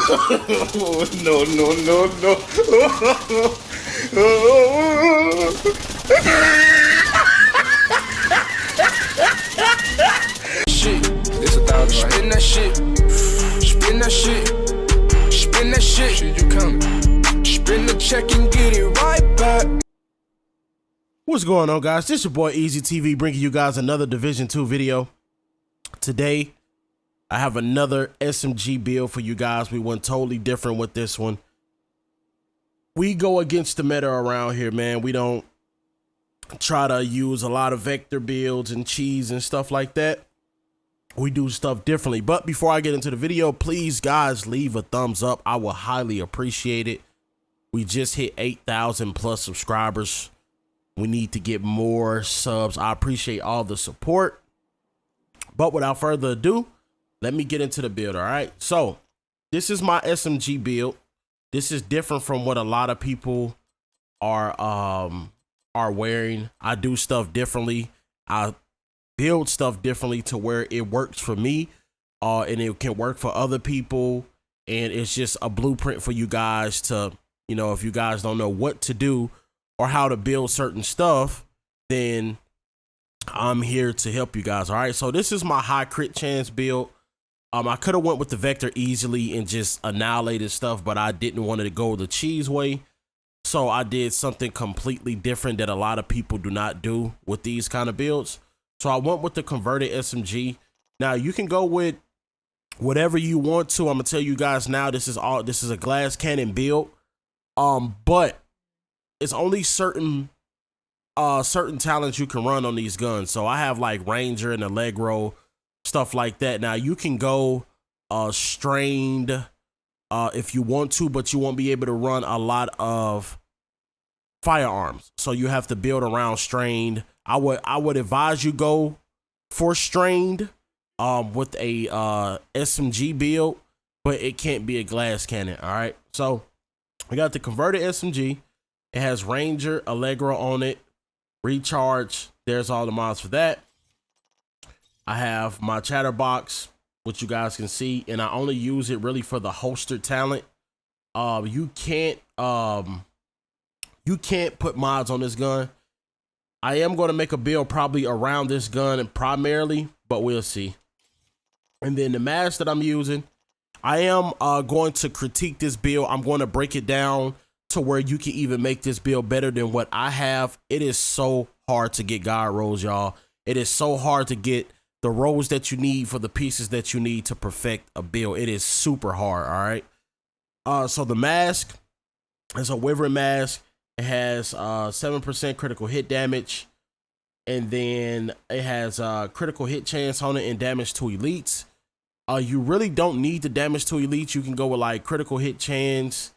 No, no, no, no. Shit, it's 1,000. Spin that shit. Spin that shit. Spin that shit. Shit, you coming? Spin the check and get it right back. What's going on, guys? This is your boy Eazyy TV bringing you guys another Division 2 video. Today, I have another SMG build for you guys. We went totally different with this one. We go against the meta around here, man. We don't try to use a lot of vector builds and cheese and stuff like that. We do stuff differently. But before I get into the video, please, guys, leave a thumbs up. I will highly appreciate it. We just hit 8,000 plus subscribers. We need to get more subs. I appreciate all the support. But without further ado, let me get into the build, all right? So, this is my SMG build. This is different from what a lot of people are wearing. I do stuff differently. I build stuff differently to where it works for me, and it can work for other people. And it's just a blueprint for you guys to, you know, if you guys don't know what to do or how to build certain stuff, then I'm here to help you guys. All right, so this is my high crit chance build. I could have went with the vector easily and just annihilated stuff, but I didn't want to go the cheese way. So I did something completely different that a lot of people do not do with these kind of builds. So I went with the converted SMG. Now you can go with whatever you want to. I'm gonna tell you guys now, this is a glass cannon build. But it's only certain talents you can run on these guns. So I have like Ranger and Allegro, stuff like that. Now you can go strained if you want to, but you won't be able to run a lot of firearms. So you have to build around strained. I would advise you go for strained with a SMG build, but it can't be a glass cannon. All right, so we got the converted SMG. It has Ranger, Allegro on it, recharge. There's all the mods for that. I have my chatterbox, which you guys can see, and I only use it really for the holster talent. You can't put mods on this gun. I am going to make a build probably around this gun primarily, but we'll see. And then the mask that I'm using, I am going to critique this build. I'm going to break it down to where you can even make this build better than what I have. It is so hard to get guide rolls, y'all. It is so hard to get the rolls that you need for the pieces that you need to perfect a build. It is super hard, all right? So the mask is a wyvern mask. It has 7% critical hit damage, and then it has critical hit chance on it and damage to elites. You really don't need the damage to elites. You can go with like critical hit chance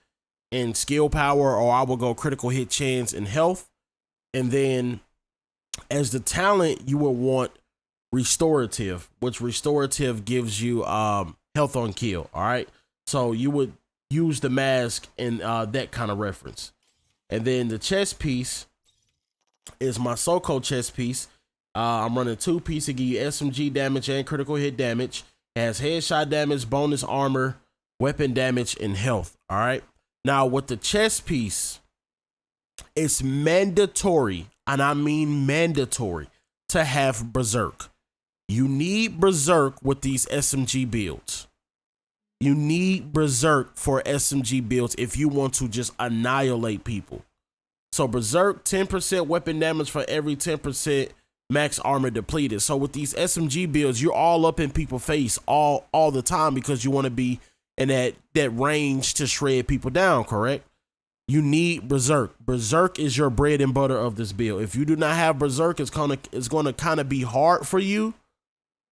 and skill power, or I will go critical hit chance and health. And then as the talent, you will want restorative, which restorative gives you health on kill. All right, so you would use the mask in that kind of reference. And then the chest piece is my Soko chest piece. I'm running 2 pieces to give you SMG damage and critical hit damage. It has headshot damage, bonus armor, weapon damage, and health. All right. Now with the chest piece, it's mandatory, and I mean mandatory, to have Berserk. You need Berserk with these SMG builds. You need Berserk for SMG builds if you want to just annihilate people. So Berserk, 10% weapon damage for every 10% max armor depleted. So with these SMG builds, you're all up in people's face all the time because you want to be in that range to shred people down, correct? You need Berserk. Berserk is your bread and butter of this build. If you do not have Berserk, it's gonna kind of be hard for you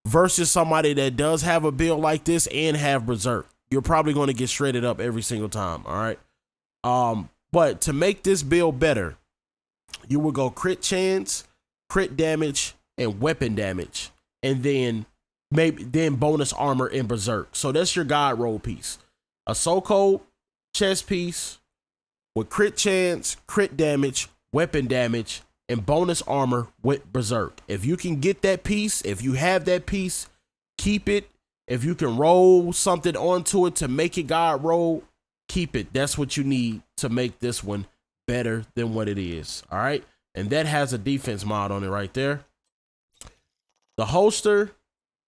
versus somebody that does have a build like this and have Berserk. You're probably going to get shredded up every single time. All right. But to make this build better, you will go crit chance, crit damage, and weapon damage, and then bonus armor and Berserk. So that's your guide roll piece. A Soko chest piece with crit chance, crit damage, weapon damage, and bonus armor with Berserk. If you can get that piece, if you have that piece, keep it If you can roll something onto it to make it God roll, keep it. That's what you need to make this one better than what it is. All right. And that has a defense mod on it right there. The holster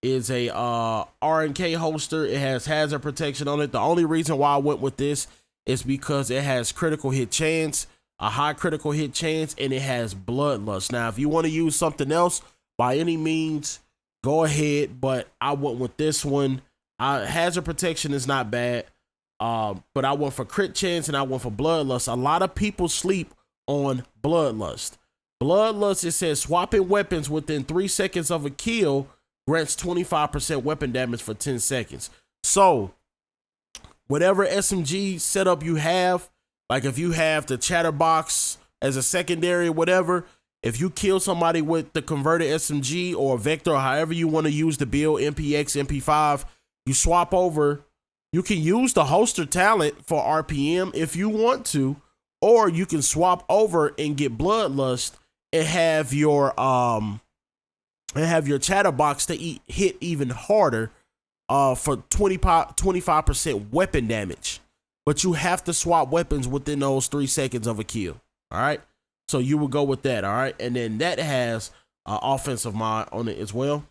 is a R&K holster. It has hazard protection on it. The only reason why I went with this is because it has critical hit chance, a high critical hit chance, and it has bloodlust. Now, if you want to use something else, by any means, go ahead. But I went with this one. Hazard protection is not bad. But I went for crit chance and I went for bloodlust. A lot of people sleep on bloodlust. Bloodlust, it says swapping weapons within 3 seconds of a kill grants 25% weapon damage for 10 seconds. So whatever SMG setup you have, like if you have the chatterbox as a secondary, whatever, if you kill somebody with the converted SMG or Vector, or however you want to use the build, MPX, MP5, you swap over. You can use the holster talent for RPM if you want to, or you can swap over and get bloodlust and have your chatterbox to hit even harder for 25% weapon damage. But you have to swap weapons within those 3 seconds of a kill. All right. So you will go with that. All right. And then that has offensive mod on it as well.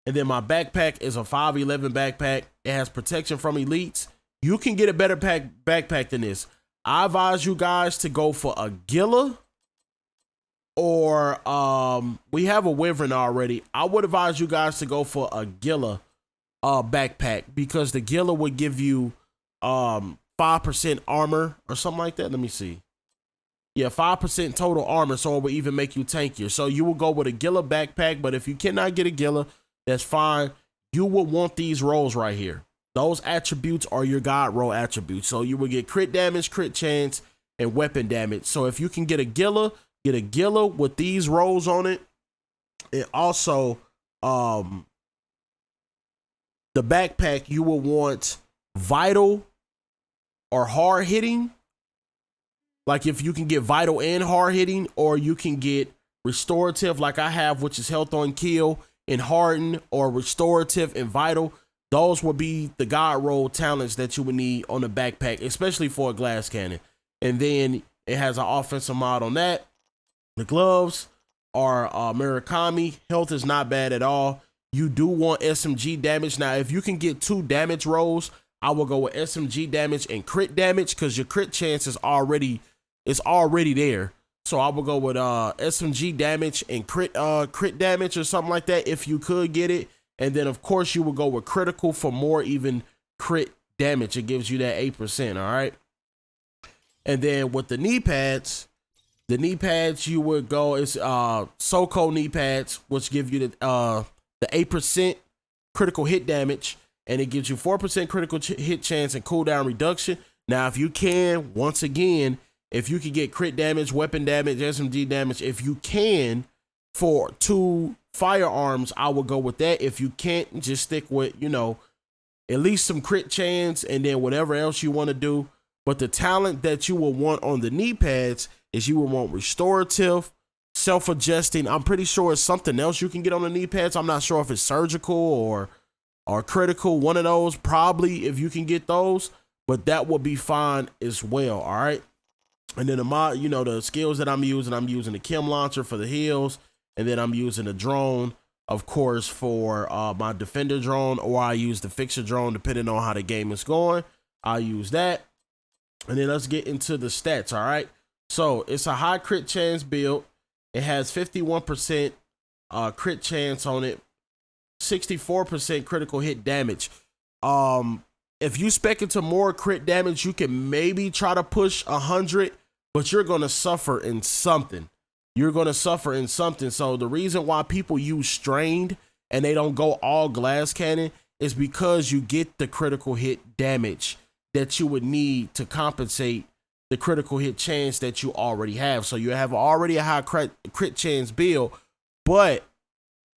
And then my backpack is a 511 backpack. It has protection from elites. You can get a better backpack than this. I advise you guys to go for a Gila, or we have a Wyvern already. I would advise you guys to go for a Gila backpack, because the Gila would give you 5% armor or something like that. Let me see. Yeah, 5% total armor, so it will even make you tankier. So you will go with a Gila backpack, but if you cannot get a Gila, that's fine. You will want these rolls right here. Those attributes are your God roll attributes. So you will get crit damage, crit chance, and weapon damage. So if you can get a Gila with these rolls on it. And also, the backpack, you will want vital or hard hitting. Like if you can get vital and hard hitting, or you can get restorative like I have, which is health on kill and harden, or restorative and vital. Those will be the God roll talents that you would need on the backpack, especially for a glass cannon. And then it has an offensive mod on that. The gloves are Murakami. Health is not bad at all. You do want SMG damage. Now, if you can get 2 damage rolls, I will go with SMG damage and crit damage, because your crit chance is already there. So I will go with SMG damage and crit damage or something like that if you could get it. And then of course you will go with critical for more even crit damage. It gives you that 8%. All right. And then with the knee pads you would go, it's SoCo knee pads, which give you the 8% critical hit damage, and it gives you 4% critical hit chance and cooldown reduction. Now, if you can, once again, if you can get crit damage, weapon damage, SMG damage, if you can for 2 firearms, I will go with that. If you can't, just stick with, at least some crit chance and then whatever else you want to do. But the talent that you will want on the knee pads is you will want restorative, self-adjusting. I'm pretty sure it's something else you can get on the knee pads. I'm not sure if it's surgical or critical. One of those, probably, if you can get those, but that will be fine as well. All right. And then the mod, the skills that I'm using the chem launcher for the heals, and then I'm using a drone, of course, for my defender drone, or I use the fixer drone depending on how the game is going. I'll use that. And then let's get into the stats. All right. So it's a high crit chance build. It has 51% crit chance on it, 64% critical hit damage. If you spec into more crit damage, you can maybe try to push 100, but you're going to suffer in something. So the reason why people use strained and they don't go all glass cannon is because you get the critical hit damage that you would need to compensate the critical hit chance that you already have. So you have already a high crit chance build, but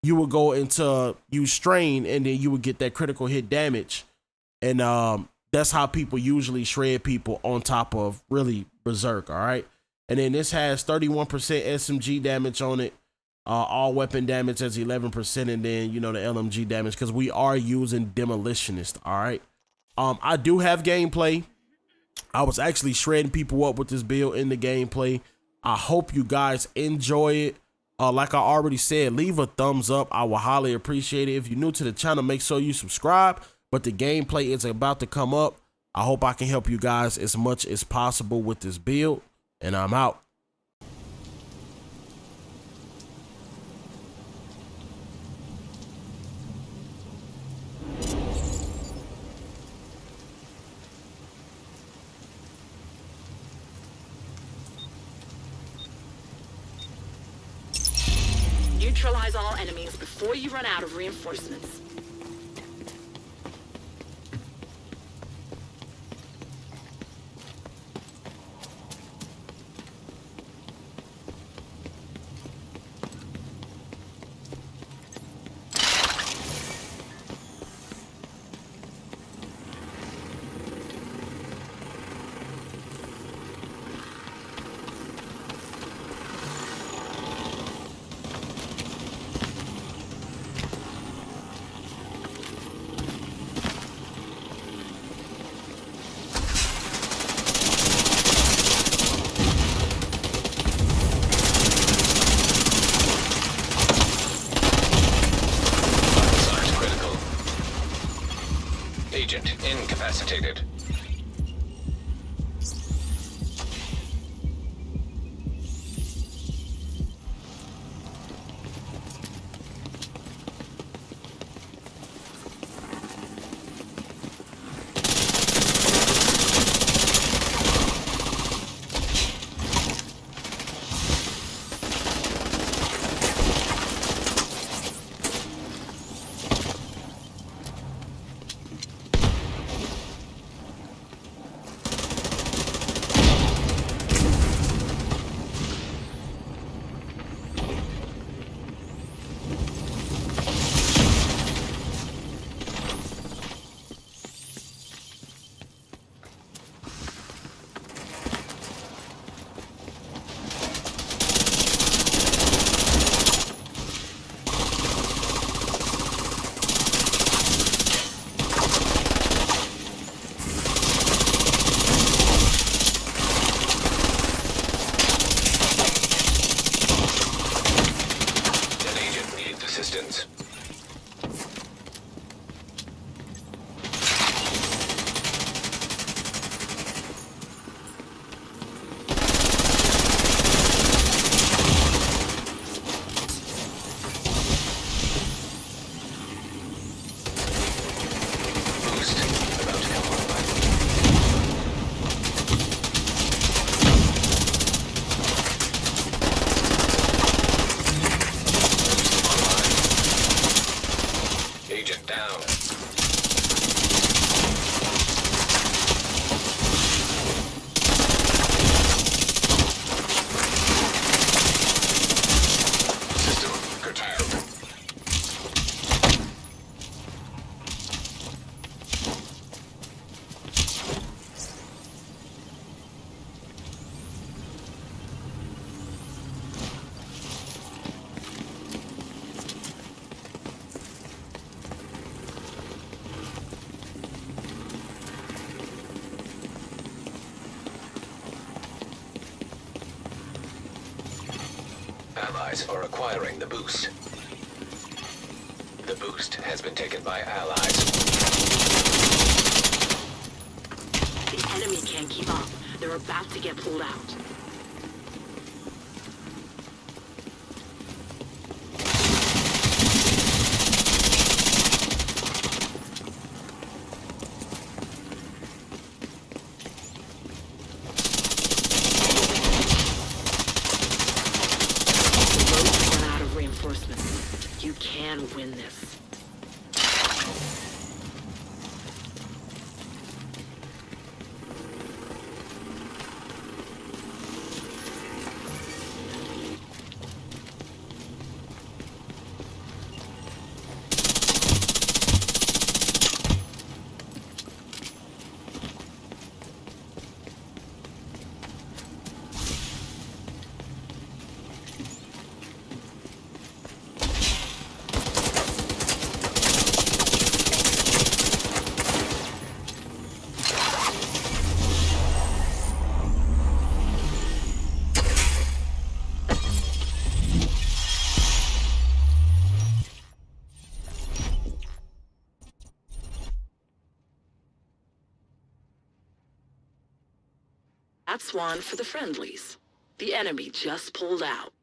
you would go into use strain and then you would get that critical hit damage. And that's how people usually shred people on top of really berserk. All right. And then this has 31% SMG damage on it. all weapon damage as 11%, and then, you know, the LMG damage, because we are using Demolitionist. All right. I do have gameplay. I was actually shredding people up with this build in the gameplay. I hope you guys enjoy it. Like I already said, leave a thumbs up. I will highly appreciate it. If you're new to the channel, make sure you subscribe. But the gameplay is about to come up. I hope I can help you guys as much as possible with this build, and I'm out. Neutralize all enemies before you run out of reinforcements. Agent incapacitated. Assistance. Boost about to come online. Agent down. System curtailed. Allies are acquiring the boost. The boost has been taken by allies. The enemy can't keep up. They're about to get pulled out. You can win this. That's one for the friendlies. The enemy just pulled out.